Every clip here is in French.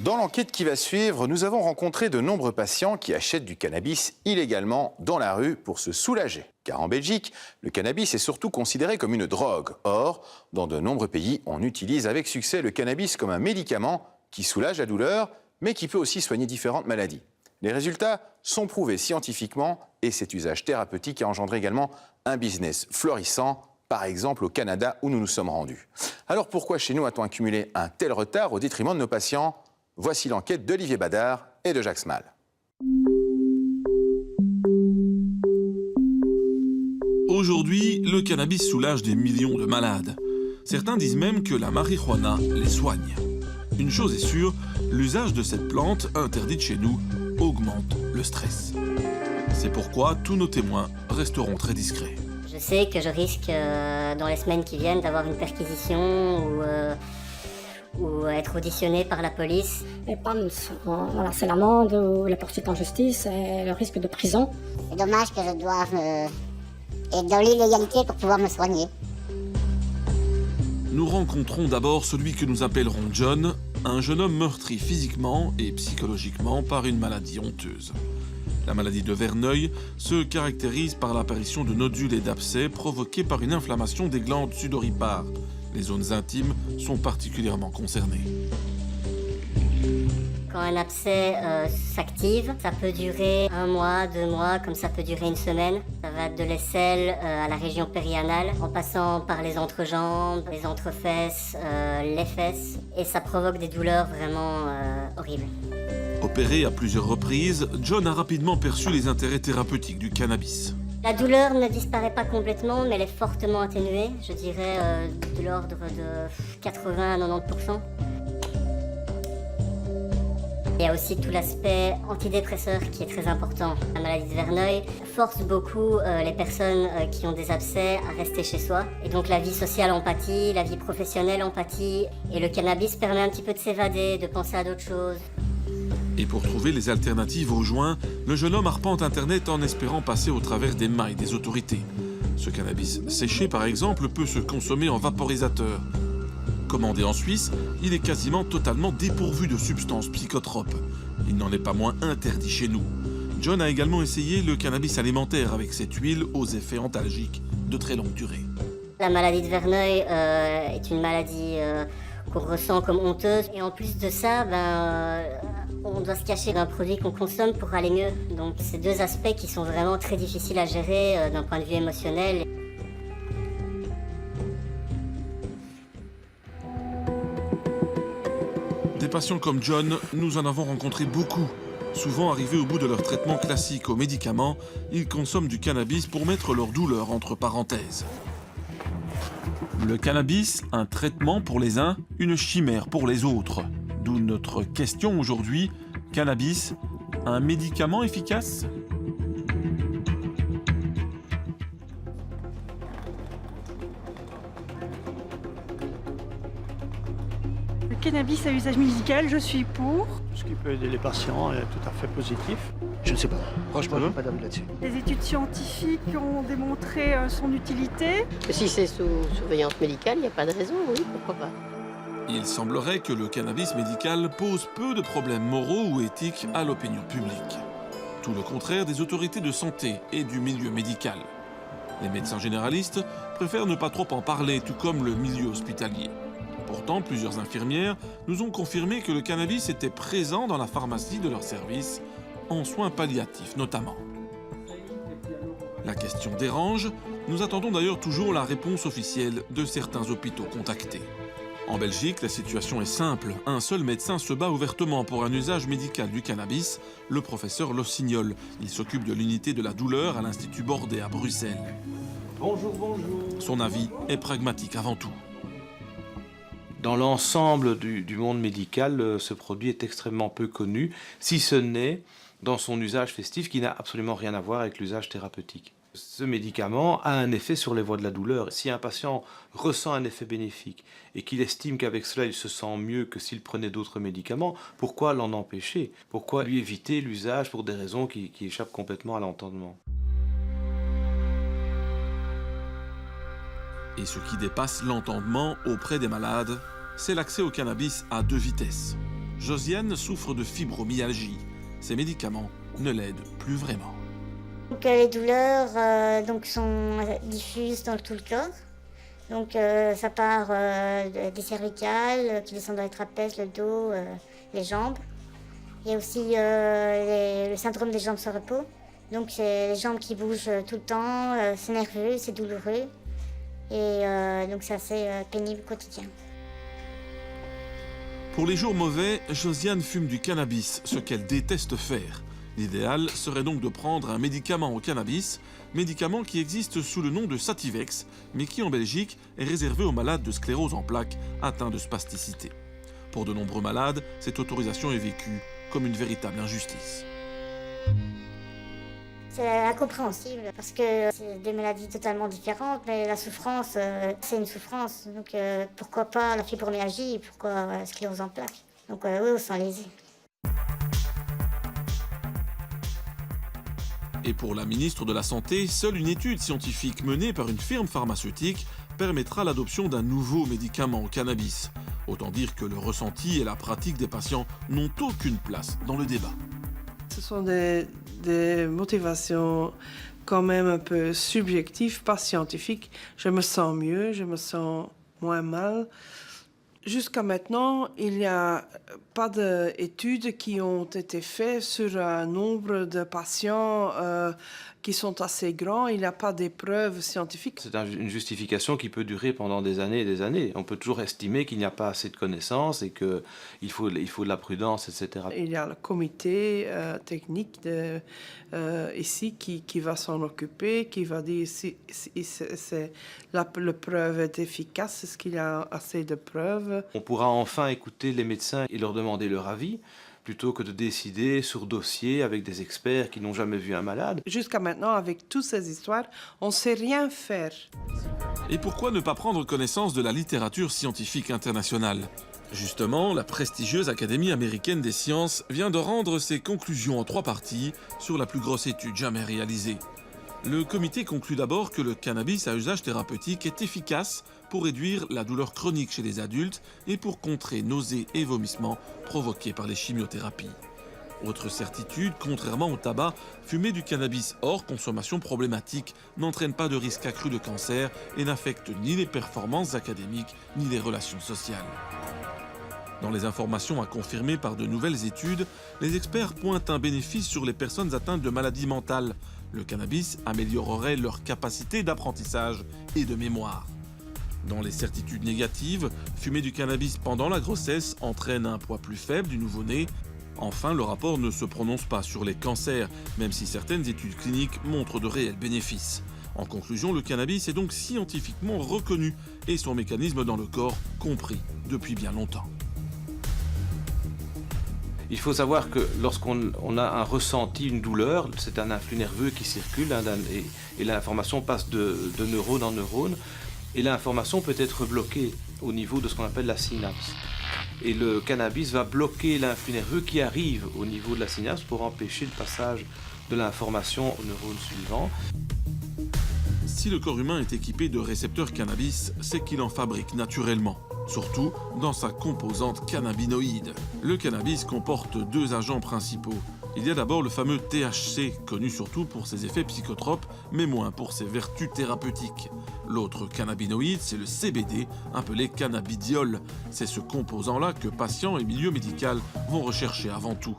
Dans l'enquête qui va suivre, nous avons rencontré de nombreux patients qui achètent du cannabis illégalement dans la rue pour se soulager. Car en Belgique, le cannabis est surtout considéré comme une drogue. Or, dans de nombreux pays, on utilise avec succès le cannabis comme un médicament qui soulage la douleur, mais qui peut aussi soigner différentes maladies. Les résultats sont prouvés scientifiquement et cet usage thérapeutique a engendré également un business florissant, par exemple au Canada où nous nous sommes rendus. Alors pourquoi chez nous a-t-on accumulé un tel retard au détriment de nos patients ? Voici l'enquête d'Olivier Badard et de Jacques Smal. Aujourd'hui, le cannabis soulage des millions de malades. Certains disent même que la marijuana les soigne. Une chose est sûre, l'usage de cette plante, interdite chez nous, augmente le stress. C'est pourquoi tous nos témoins resteront très discrets. Je sais que je risque, dans les semaines qui viennent, d'avoir une perquisition ou être auditionné par la police. Et voilà, c'est l'amende ou la poursuite en justice et le risque de prison. C'est dommage que je doive être dans l'illégalité pour pouvoir me soigner. Nous rencontrons d'abord celui que nous appellerons John, un jeune homme meurtri physiquement et psychologiquement par une maladie honteuse. La maladie de Verneuil se caractérise par l'apparition de nodules et d'abcès provoqués par une inflammation des glandes sudoripares. Les zones intimes sont particulièrement concernées. Quand un abcès s'active, ça peut durer 1 mois, 2 mois, comme ça peut durer une semaine. Ça va de l'aisselle à la région périanale, en passant par les entrejambes, les entrefesses, les fesses. Et ça provoque des douleurs vraiment horribles. Opéré à plusieurs reprises, John a rapidement perçu les intérêts thérapeutiques du cannabis. La douleur ne disparaît pas complètement, mais elle est fortement atténuée. Je dirais de l'ordre de 80 à 90%. Il y a aussi tout l'aspect antidépresseur qui est très important. La maladie de Verneuil force beaucoup les personnes qui ont des abcès à rester chez soi. Et donc la vie sociale en pâtit, la vie professionnelle en pâtit. Et le cannabis permet un petit peu de s'évader, de penser à d'autres choses. Et pour trouver les alternatives aux joints, le jeune homme arpente Internet en espérant passer au travers des mailles des autorités. Ce cannabis séché, par exemple, peut se consommer en vaporisateur. Commandé en Suisse, il est quasiment totalement dépourvu de substances psychotropes. Il n'en est pas moins interdit chez nous. John a également essayé le cannabis alimentaire avec cette huile aux effets antalgiques de très longue durée. La maladie de Verneuil est une maladie qu'on ressent comme honteuse. Et en plus de ça, on doit se cacher d'un produit qu'on consomme pour aller mieux. Donc c'est 2 aspects qui sont vraiment très difficiles à gérer d'un point de vue émotionnel. Des patients comme John, nous en avons rencontré beaucoup. Souvent arrivés au bout de leur traitement classique aux médicaments, ils consomment du cannabis pour mettre leur douleur entre parenthèses. Le cannabis, un traitement pour les uns, une chimère pour les autres. D'où notre question aujourd'hui, cannabis, un médicament efficace ? Le cannabis à usage médical, je suis pour. Ce qui peut aider les patients est tout à fait positif. Je ne sais pas. Franchement, je n'ai pas d'avis là-dessus. Les études scientifiques ont démontré son utilité. Si c'est sous surveillance médicale, il n'y a pas de raison, oui, pourquoi pas. Il semblerait que le cannabis médical pose peu de problèmes moraux ou éthiques à l'opinion publique. Tout le contraire des autorités de santé et du milieu médical. Les médecins généralistes préfèrent ne pas trop en parler, tout comme le milieu hospitalier. Pourtant, plusieurs infirmières nous ont confirmé que le cannabis était présent dans la pharmacie de leur service, en soins palliatifs notamment. La question dérange, nous attendons d'ailleurs toujours la réponse officielle de certains hôpitaux contactés. En Belgique, la situation est simple. Un seul médecin se bat ouvertement pour un usage médical du cannabis, le professeur Lossignol. Il s'occupe de l'unité de la douleur à l'Institut Bordet à Bruxelles. Bonjour, bonjour. Son avis est pragmatique avant tout. Dans l'ensemble du monde médical, ce produit est extrêmement peu connu, si ce n'est dans son usage festif qui n'a absolument rien à voir avec l'usage thérapeutique. Ce médicament a un effet sur les voies de la douleur. Si un patient ressent un effet bénéfique et qu'il estime qu'avec cela il se sent mieux que s'il prenait d'autres médicaments, pourquoi l'en empêcher? Pourquoi lui éviter l'usage pour des raisons qui échappent complètement à l'entendement? Et ce qui dépasse l'entendement auprès des malades, c'est l'accès au cannabis à 2 vitesses. Josiane souffre de fibromyalgie. Ces médicaments ne l'aident plus vraiment. Donc, les douleurs sont diffuses dans tout le corps. Donc ça part des cervicales qui descendent dans les trapèzes, le dos, les jambes. Il y a aussi le syndrome des jambes sans repos. Donc c'est les jambes qui bougent tout le temps, c'est nerveux, c'est douloureux. Et donc c'est assez pénible au quotidien. Pour les jours mauvais, Josiane fume du cannabis, ce qu'elle déteste faire. L'idéal serait donc de prendre un médicament au cannabis, médicament qui existe sous le nom de Sativex, mais qui en Belgique est réservé aux malades de sclérose en plaques atteints de spasticité. Pour de nombreux malades, cette autorisation est vécue comme une véritable injustice. C'est incompréhensible parce que c'est des maladies totalement différentes, mais la souffrance, c'est une souffrance. Donc pourquoi pas la fibromyalgie, pourquoi la sclérose en plaques. Donc oui, on s'en lésé. Et pour la ministre de la Santé, seule une étude scientifique menée par une firme pharmaceutique permettra l'adoption d'un nouveau médicament au cannabis. Autant dire que le ressenti et la pratique des patients n'ont aucune place dans le débat. Ce sont des motivations quand même un peu subjectives, pas scientifiques. Je me sens mieux, je me sens moins mal. Jusqu'à maintenant, il n'y a pas d'études qui ont été faites sur un nombre de patients qui sont assez grands. Il n'y a pas d'épreuves scientifiques. C'est une justification qui peut durer pendant des années et des années. On peut toujours estimer qu'il n'y a pas assez de connaissances et qu'il faut de la prudence, etc. Il y a le comité technique ici qui va s'en occuper, qui va dire si la preuve est efficace, est-ce qu'il y a assez de preuves. On pourra enfin écouter les médecins et leur demander leur avis, plutôt que de décider sur dossier avec des experts qui n'ont jamais vu un malade. Jusqu'à maintenant, avec toutes ces histoires, on ne sait rien faire. Et pourquoi ne pas prendre connaissance de la littérature scientifique internationale ? Justement, la prestigieuse Académie américaine des sciences vient de rendre ses conclusions en 3 parties sur la plus grosse étude jamais réalisée. Le comité conclut d'abord que le cannabis à usage thérapeutique est efficace pour réduire la douleur chronique chez les adultes et pour contrer nausées et vomissements provoqués par les chimiothérapies. Autre certitude, contrairement au tabac, fumer du cannabis hors consommation problématique n'entraîne pas de risque accru de cancer et n'affecte ni les performances académiques ni les relations sociales. Dans les informations à confirmer par de nouvelles études, les experts pointent un bénéfice sur les personnes atteintes de maladies mentales. Le cannabis améliorerait leur capacité d'apprentissage et de mémoire. Dans les certitudes négatives, fumer du cannabis pendant la grossesse entraîne un poids plus faible du nouveau-né. Enfin, le rapport ne se prononce pas sur les cancers, même si certaines études cliniques montrent de réels bénéfices. En conclusion, le cannabis est donc scientifiquement reconnu et son mécanisme dans le corps compris depuis bien longtemps. Il faut savoir que lorsqu'on a un ressenti, une douleur, c'est un influx nerveux qui circule et l'information passe de neurone en neurone. Et l'information peut être bloquée au niveau de ce qu'on appelle la synapse. Et le cannabis va bloquer l'influx nerveux qui arrive au niveau de la synapse pour empêcher le passage de l'information au neurone suivant. Si le corps humain est équipé de récepteurs cannabis, c'est qu'il en fabrique naturellement, surtout dans sa composante cannabinoïde. Le cannabis comporte 2 agents principaux. Il y a d'abord le fameux THC, connu surtout pour ses effets psychotropes, mais moins pour ses vertus thérapeutiques. L'autre cannabinoïde, c'est le CBD, appelé cannabidiol. C'est ce composant-là que patients et milieu médical vont rechercher avant tout.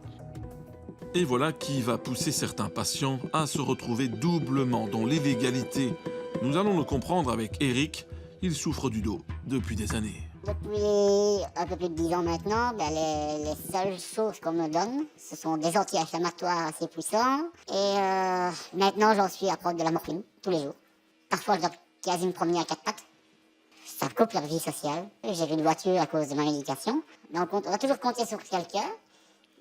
Et voilà qui va pousser certains patients à se retrouver doublement dans l'illégalité. Nous allons le comprendre avec Eric, il souffre du dos depuis des années. Depuis un peu plus de 10 ans maintenant, les seules choses qu'on me donne, ce sont des anti-inflammatoires assez puissants. Et maintenant, j'en suis à prendre de la morphine tous les jours. Parfois, je dois quasi me promener à 4 pattes. Ça coupe la vie sociale. J'ai une voiture à cause de ma médication. Donc, on va toujours compter sur quelqu'un.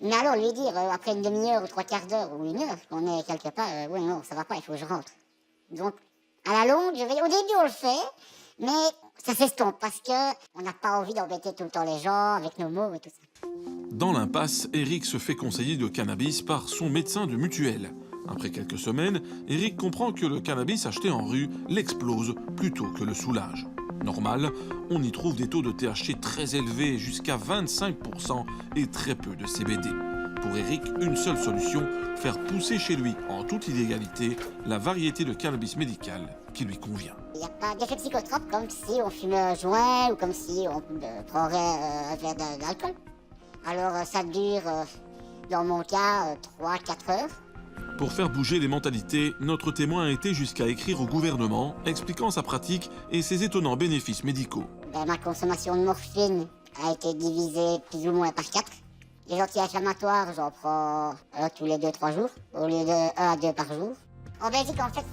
Mais alors, lui dire, après une demi-heure ou 3/4 d'heure ou 1 heure, qu'on est quelque part, oui, non, ça va pas, il faut que je rentre. Donc, à la longue, au début, on le fait, mais ça s'estompe parce qu'on n'a pas envie d'embêter tout le temps les gens avec nos mots et tout ça. Dans l'impasse, Eric se fait conseiller de cannabis par son médecin de mutuelle. Après quelques semaines, Eric comprend que le cannabis acheté en rue l'explose plutôt que le soulage. Normal, on y trouve des taux de THC très élevés, jusqu'à 25%, et très peu de CBD. Pour Eric, une seule solution, faire pousser chez lui, en toute illégalité, la variété de cannabis médical qui lui convient. Il n'y a pas d'effet psychotrope comme si on fumait un joint ou comme si on prendrait un verre d'alcool. Alors ça dure, dans mon cas, 3-4 heures. Pour faire bouger les mentalités, notre témoin a été jusqu'à écrire au gouvernement, expliquant sa pratique et ses étonnants bénéfices médicaux. Ma consommation de morphine a été divisée plus ou moins par 4. Les anti-inflammatoires, j'en prends tous les 2-3 jours, au lieu de 1 à 2 par jour. En Belgique, en fait,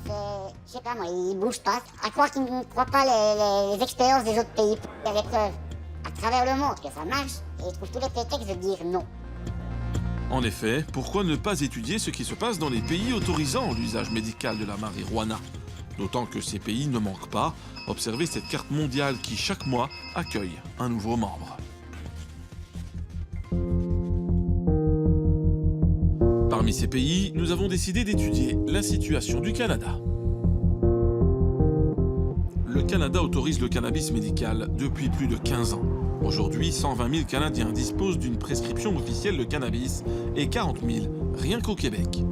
je sais pas moi, ils bougent pas. À croire qu'ils ne croient pas les expériences des autres pays. Il y a des preuves à travers le monde que ça marche, et ils trouvent tous les prétextes de dire non. En effet, pourquoi ne pas étudier ce qui se passe dans les pays autorisant l'usage médical de la marijuana? D'autant que ces pays ne manquent pas. Observez cette carte mondiale qui, chaque mois, accueille un nouveau membre. Parmi ces pays, nous avons décidé d'étudier la situation du Canada. Le Canada autorise le cannabis médical depuis plus de 15 ans. Aujourd'hui, 120 000 Canadiens disposent d'une prescription officielle de cannabis et 40 000 rien qu'au Québec.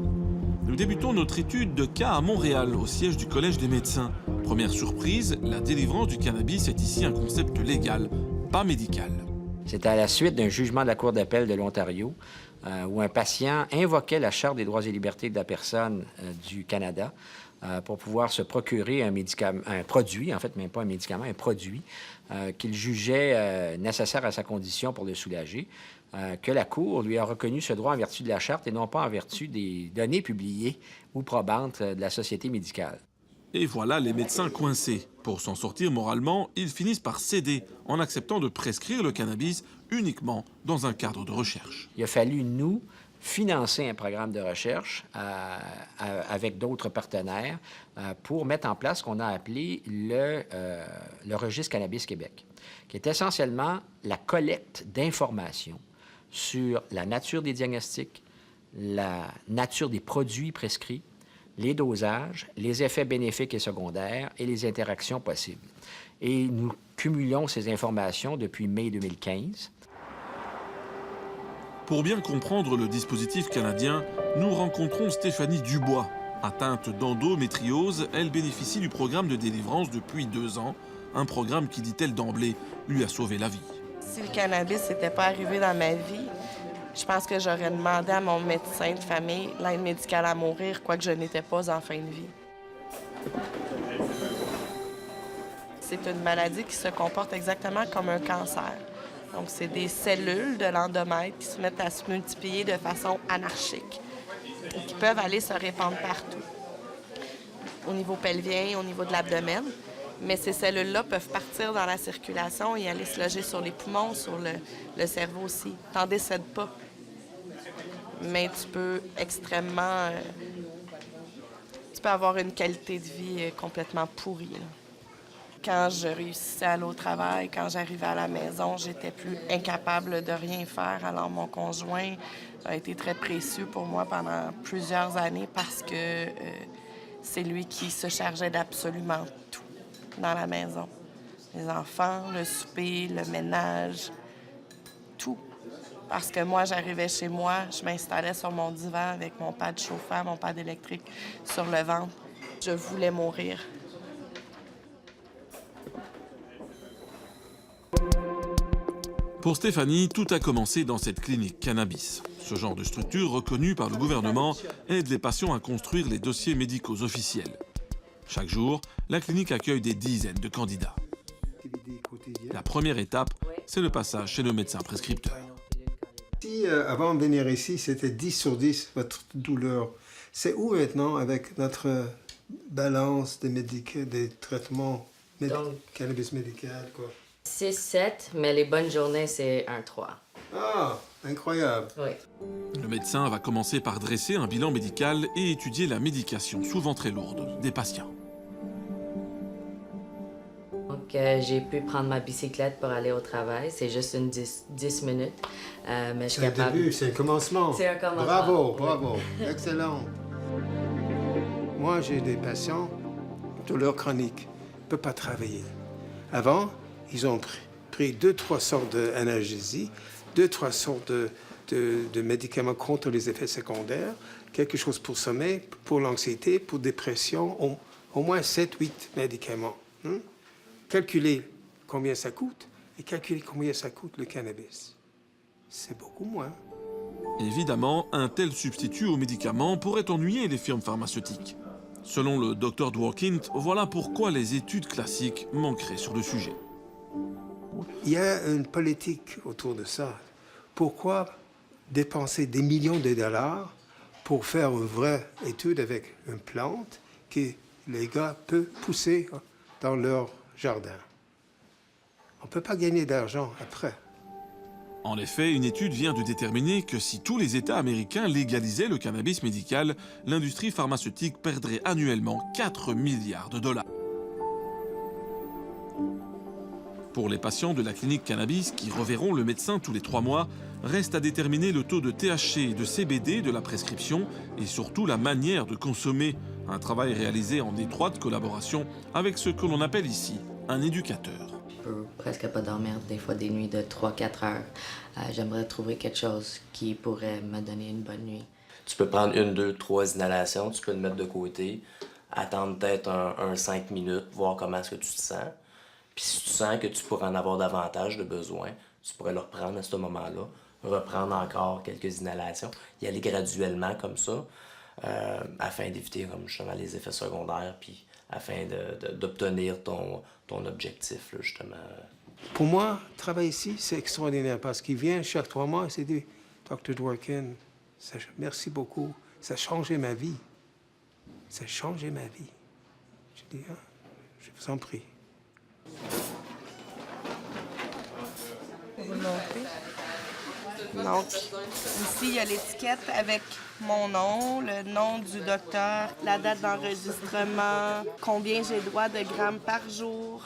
Nous débutons notre étude de cas à Montréal, au siège du Collège des médecins. Première surprise, la délivrance du cannabis est ici un concept légal, pas médical. C'est à la suite d'un jugement de la Cour d'appel de l'Ontario où un patient invoquait la Charte des droits et libertés de la personne du Canada pour pouvoir se procurer un produit, en fait, même pas un médicament, un produit qu'il jugeait nécessaire à sa condition pour le soulager, que la Cour lui a reconnu ce droit en vertu de la Charte et non pas en vertu des données publiées ou probantes de la Société médicale. Et voilà les médecins coincés. Pour s'en sortir moralement, ils finissent par céder en acceptant de prescrire le cannabis uniquement dans un cadre de recherche. Il a fallu, nous, financer un programme de recherche avec d'autres partenaires pour mettre en place ce qu'on a appelé le Registre Cannabis Québec, qui est essentiellement la collecte d'informations sur la nature des diagnostics, la nature des produits prescrits, les dosages, les effets bénéfiques et secondaires et les interactions possibles. Et nous cumulons ces informations depuis mai 2015. Pour bien comprendre le dispositif canadien, nous rencontrons Stéphanie Dubois. Atteinte d'endométriose, elle bénéficie du programme de délivrance depuis 2 ans, un programme qui, dit-elle d'emblée, lui a sauvé la vie. Si le cannabis n'était pas arrivé dans ma vie, je pense que j'aurais demandé à mon médecin de famille l'aide médicale à mourir, quoique je n'étais pas en fin de vie. C'est une maladie qui se comporte exactement comme un cancer. Donc, c'est des cellules de l'endomètre qui se mettent à se multiplier de façon anarchique et qui peuvent aller se répandre partout, au niveau pelvien, au niveau de l'abdomen. Mais ces cellules-là peuvent partir dans la circulation et aller se loger sur les poumons, sur le cerveau aussi. T'en décèdes pas. Mais tu peux tu peux avoir une qualité de vie complètement pourrie, là. Quand je réussissais à aller au travail, quand j'arrivais à la maison, j'étais plus incapable de rien faire. Alors mon conjoint a été très précieux pour moi pendant plusieurs années parce que c'est lui qui se chargeait d'absolument tout dans la maison. Les enfants, le souper, le ménage, tout. Parce que moi, j'arrivais chez moi, je m'installais sur mon divan avec mon pad chauffant, mon pad électrique sur le ventre. Je voulais mourir. Pour Stéphanie, tout a commencé dans cette clinique cannabis. Ce genre de structure reconnue par le gouvernement aide les patients à construire les dossiers médicaux officiels. Chaque jour, la clinique accueille des dizaines de candidats. La première étape, c'est le passage chez le médecin prescripteur. Si avant de venir ici, c'était 10 sur 10, votre douleur, c'est où maintenant avec notre balance des traitements cannabis médical, quoi? 6-7, mais les bonnes journées, c'est 1-3. Ah, incroyable. Oui. Le médecin va commencer par dresser un bilan médical et étudier la médication, souvent très lourde, des patients. Donc, j'ai pu prendre ma bicyclette pour aller au travail. C'est juste une 10 minutes. Mais je suis capable... C'est un début, c'est un commencement. C'est un commencement. Bravo, bravo. Excellent. Moi, j'ai des patients, douleur chronique, ne peuvent pas travailler. Avant, ils ont pris 2-3 sortes d'analgésie, 2-3 sortes de médicaments contre les effets secondaires, quelque chose pour sommeil, pour l'anxiété, pour dépression, au moins 7-8 médicaments. Calculez combien ça coûte et calculez combien ça coûte le cannabis. C'est beaucoup moins. Évidemment, un tel substitut aux médicaments pourrait ennuyer les firmes pharmaceutiques. Selon le Dr Dworkin, voilà pourquoi les études classiques manqueraient sur le sujet. Il y a une politique autour de ça. Pourquoi dépenser des millions de dollars pour faire une vraie étude avec une plante que les gars peuvent pousser dans leur jardin? On ne peut pas gagner d'argent après. En effet, une étude vient de déterminer que si tous les États américains légalisaient le cannabis médical, l'industrie pharmaceutique perdrait annuellement 4 milliards de dollars. Pour les patients de la clinique cannabis qui reverront le médecin tous les 3 mois, reste à déterminer le taux de THC et de CBD de la prescription et surtout la manière de consommer. Un travail réalisé en étroite collaboration avec ce que l'on appelle ici un éducateur. Je peux presque pas dormir des fois des nuits de 3-4 heures. J'aimerais trouver quelque chose qui pourrait me donner une bonne nuit. Tu peux prendre 1, 2, 3 inhalations, tu peux le mettre de côté, attendre peut-être un 5 minutes, voir comment est-ce que tu te sens. Puis si tu sens que tu pourrais en avoir davantage de besoin, tu pourrais le reprendre à ce moment-là, reprendre encore quelques inhalations, y aller graduellement comme ça, afin d'éviter comme justement les effets secondaires, puis afin d'obtenir ton objectif, là, justement. Pour moi, travailler ici, c'est extraordinaire parce qu'il vient chaque 3 mois et s'est dit, Dr. Dworkin, merci beaucoup, ça a changé ma vie. Ça a changé ma vie. Je dis, je vous en prie. Donc, ici, il y a l'étiquette avec mon nom, le nom du docteur, la date d'enregistrement, combien j'ai droit de grammes par jour.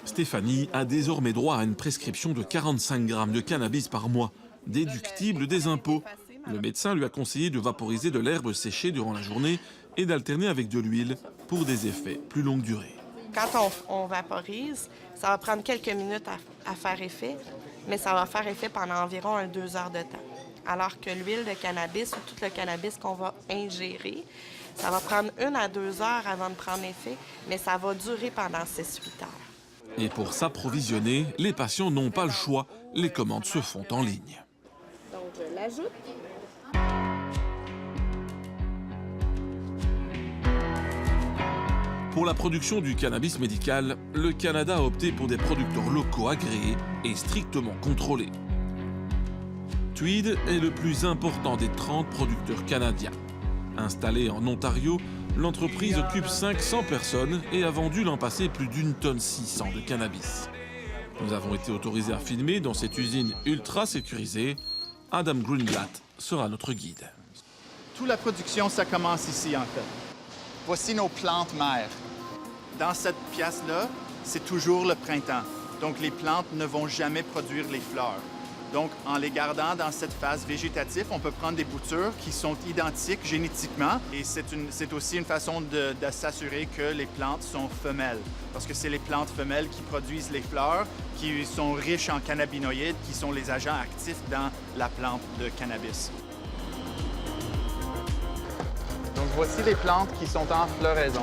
Stéphanie a désormais droit à une prescription de 45 grammes de cannabis par mois, déductible des impôts. Le médecin lui a conseillé de vaporiser de l'herbe séchée durant la journée et d'alterner avec de l'huile pour des effets plus longue durée. Quand on vaporise, ça va prendre quelques minutes à faire effet, mais ça va faire effet pendant environ 2 heures de temps. Alors que l'huile de cannabis ou tout le cannabis qu'on va ingérer, ça va prendre 1 à 2 heures avant de prendre effet, mais ça va durer pendant 6-8 heures. Et pour s'approvisionner, les patients n'ont pas le choix. Les commandes se font en ligne. Donc, je l'ajoute. Pour la production du cannabis médical, le Canada a opté pour des producteurs locaux agréés et strictement contrôlés. Tweed est le plus important des 30 producteurs canadiens. Installée en Ontario, l'entreprise occupe 500 personnes et a vendu l'an passé plus d'1,6 tonne de cannabis. Nous avons été autorisés à filmer dans cette usine ultra sécurisée. Adam Greenblatt sera notre guide. Toute la production, ça commence ici, en fait. Voici nos plantes mères. Dans cette pièce-là, c'est toujours le printemps. Donc, les plantes ne vont jamais produire les fleurs. Donc, en les gardant dans cette phase végétative, on peut prendre des boutures qui sont identiques génétiquement. Et c'est aussi une façon de s'assurer que les plantes sont femelles. Parce que c'est les plantes femelles qui produisent les fleurs, qui sont riches en cannabinoïdes, qui sont les agents actifs dans la plante de cannabis. Donc, voici les plantes qui sont en floraison.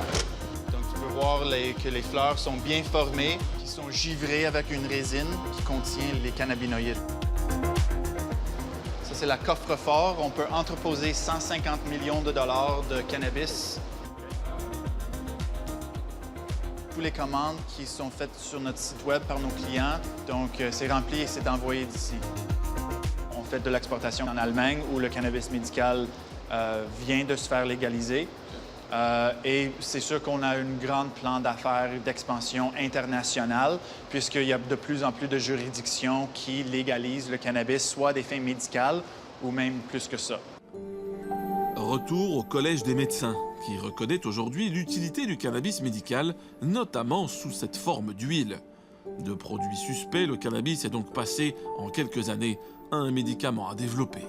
Donc, tu peux voir que les fleurs sont bien formées, qui sont givrées avec une résine qui contient les cannabinoïdes. Ça, c'est la coffre-fort. On peut entreposer 150 millions de dollars de cannabis. Toutes les commandes qui sont faites sur notre site web par nos clients, donc c'est rempli et c'est envoyé d'ici. On fait de l'exportation en Allemagne où le cannabis médical vient de se faire légaliser. Et c'est sûr qu'on a un grand plan d'affaires d'expansion internationale, puisqu'il y a de plus en plus de juridictions qui légalisent le cannabis, soit à des fins médicales ou même plus que ça. Retour au Collège des médecins, qui reconnaît aujourd'hui l'utilité du cannabis médical, notamment sous cette forme d'huile. De produit suspect, le cannabis est donc passé, en quelques années, à un médicament à développer.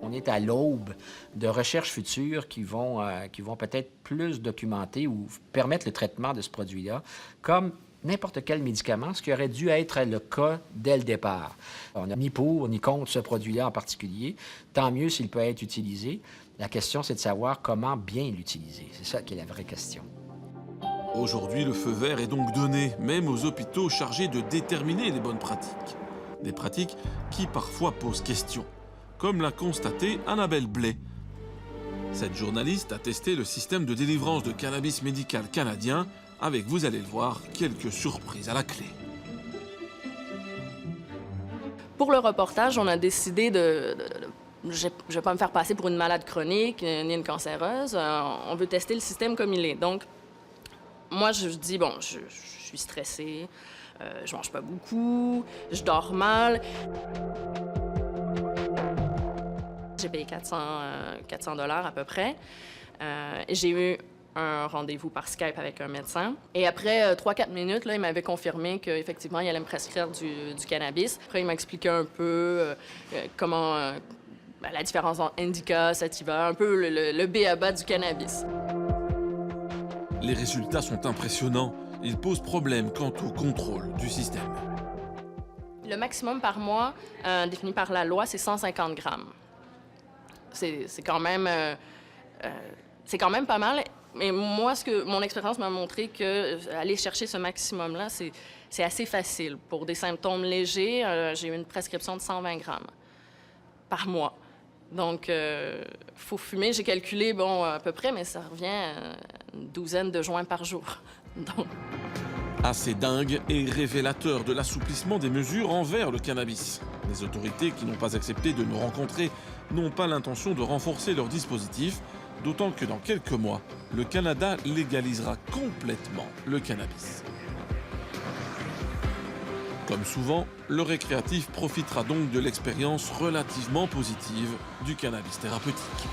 On est à l'aube de recherches futures qui vont peut-être plus documenter ou permettre le traitement de ce produit-là, comme n'importe quel médicament, ce qui aurait dû être le cas dès le départ. On n'a ni pour ni contre ce produit-là en particulier. Tant mieux s'il peut être utilisé. La question, c'est de savoir comment bien l'utiliser. C'est ça qui est la vraie question. Aujourd'hui, le feu vert est donc donné, même aux hôpitaux chargés de déterminer les bonnes pratiques. Des pratiques qui parfois posent question, comme l'a constaté Annabelle Blais. Cette journaliste a testé le système de délivrance de cannabis médical canadien, avec, vous allez le voir, quelques surprises à la clé. Pour le reportage, on a décidé je ne vais pas me faire passer pour une malade chronique ni une cancéreuse. On veut tester le système comme il est. Donc, moi, je dis, bon, je suis stressée, je mange pas beaucoup, je dors mal. J'ai payé 400 $ à peu près. J'ai eu un rendez-vous par Skype avec un médecin. Et après 3-4 minutes, là, il m'avait confirmé qu'effectivement, il allait me prescrire du cannabis. Après, il m'a expliqué un peu comment la différence entre indica, sativa, un peu le b.a.-ba du cannabis. Les résultats sont impressionnants. Ils posent problème quant au contrôle du système. Le maximum par mois, défini par la loi, c'est 150 grammes. C'est quand même pas mal. Mais moi, mon expérience m'a montré qu'aller chercher ce maximum-là, c'est assez facile. Pour des symptômes légers, j'ai eu une prescription de 120 grammes par mois. Donc, faut fumer. J'ai calculé, bon, à peu près, mais ça revient à une douzaine de joints par jour. Donc... Assez dingue et révélateur de l'assouplissement des mesures envers le cannabis. Les autorités qui n'ont pas accepté de nous rencontrer n'ont pas l'intention de renforcer leur dispositif, d'autant que dans quelques mois, le Canada légalisera complètement le cannabis. Comme souvent, le récréatif profitera donc de l'expérience relativement positive du cannabis thérapeutique.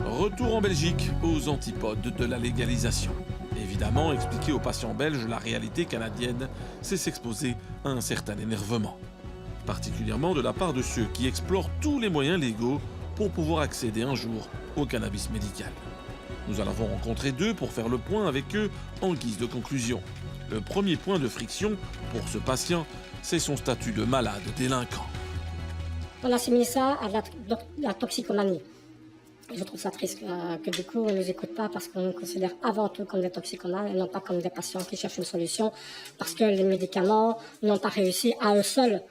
Retour en Belgique, aux antipodes de la légalisation. Évidemment, expliquer aux patients belges la réalité canadienne, c'est s'exposer à un certain énervement. Particulièrement de la part de ceux qui explorent tous les moyens légaux pour pouvoir accéder un jour au cannabis médical. Nous en avons rencontré deux pour faire le point avec eux en guise de conclusion. Le premier point de friction pour ce patient, c'est son statut de malade délinquant. On assimile ça à la toxicomanie. Je trouve ça triste que du coup on ne nous écoute pas parce qu'on nous considère avant tout comme des toxicomanes et non pas comme des patients qui cherchent une solution parce que les médicaments n'ont pas réussi à eux seuls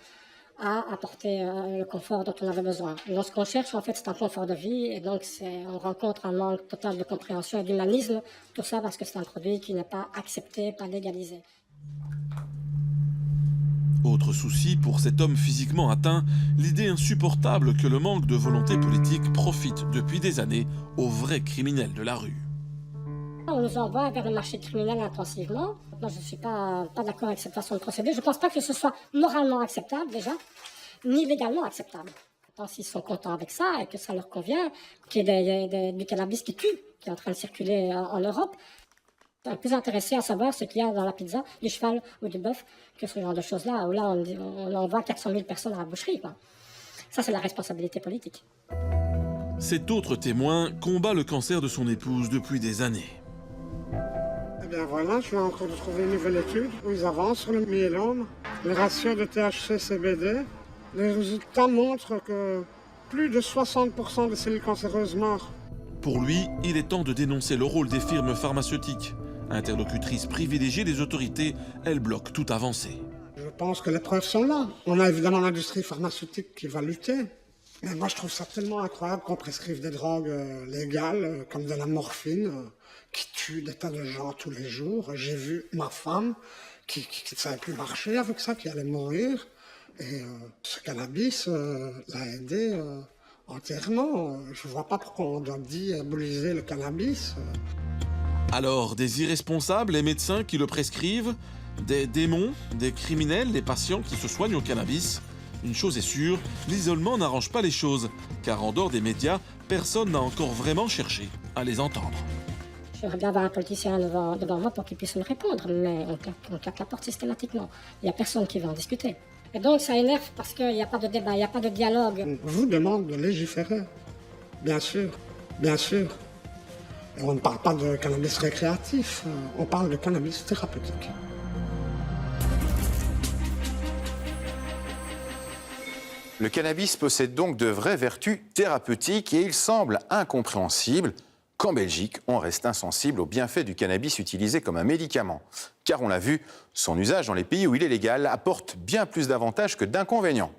à apporter le confort dont on avait besoin. Donc ce qu'on cherche en fait c'est un confort de vie et donc on rencontre un manque total de compréhension et d'humanisme, tout ça parce que c'est un produit qui n'est pas accepté, pas légalisé. Autre souci pour cet homme physiquement atteint, l'idée insupportable que le manque de volonté politique profite depuis des années aux vrais criminels de la rue. On nous envoie vers le marché criminel intensivement. Moi, je ne suis pas d'accord avec cette façon de procéder. Je ne pense pas que ce soit moralement acceptable déjà, ni légalement acceptable. S'ils sont contents avec ça et que ça leur convient, qu'il y ait du cannabis qui tue, qui est en train de circuler en Europe, on est plus intéressé à savoir ce qu'il y a dans la pizza, du cheval ou du bœuf, que ce genre de choses-là, où là on envoie 400 000 personnes à la boucherie, quoi. Ça, c'est la responsabilité politique. Cet autre témoin combat le cancer de son épouse depuis des années. Eh bien voilà, je viens encore de trouver une nouvelle étude où ils avancent sur le myélome, le ratio de THC-CBD. Les résultats montrent que plus de 60% des cellules cancéreuses meurent. Pour lui, il est temps de dénoncer le rôle des firmes pharmaceutiques. Interlocutrice privilégiée des autorités, elle bloque toute avancée. Je pense que les preuves sont là. On a évidemment l'industrie pharmaceutique qui va lutter. Mais moi, je trouve ça tellement incroyable qu'on prescrive des drogues légales, comme de la morphine, qui tue des tas de gens tous les jours. J'ai vu ma femme qui ne savait plus marcher avec ça, qui allait mourir. Et ce cannabis l'a aidé entièrement. Je ne vois pas pourquoi on doit diaboliser le cannabis. Alors, des irresponsables, les médecins qui le prescrivent, des démons, des criminels, des patients qui se soignent au cannabis. Une chose est sûre, l'isolement n'arrange pas les choses, car en dehors des médias, personne n'a encore vraiment cherché à les entendre. J'aimerais bien avoir un politicien devant moi pour qu'il puisse me répondre, mais on claque la porte systématiquement. Il n'y a personne qui veut en discuter. Et donc ça énerve parce qu'il n'y a pas de débat, il n'y a pas de dialogue. On vous demande de légiférer. Bien sûr, bien sûr. Et on ne parle pas de cannabis récréatif, on parle de cannabis thérapeutique. Le cannabis possède donc de vraies vertus thérapeutiques et il semble incompréhensible qu'en Belgique, on reste insensible aux bienfaits du cannabis utilisé comme un médicament. Car on l'a vu, son usage dans les pays où il est légal apporte bien plus d'avantages que d'inconvénients.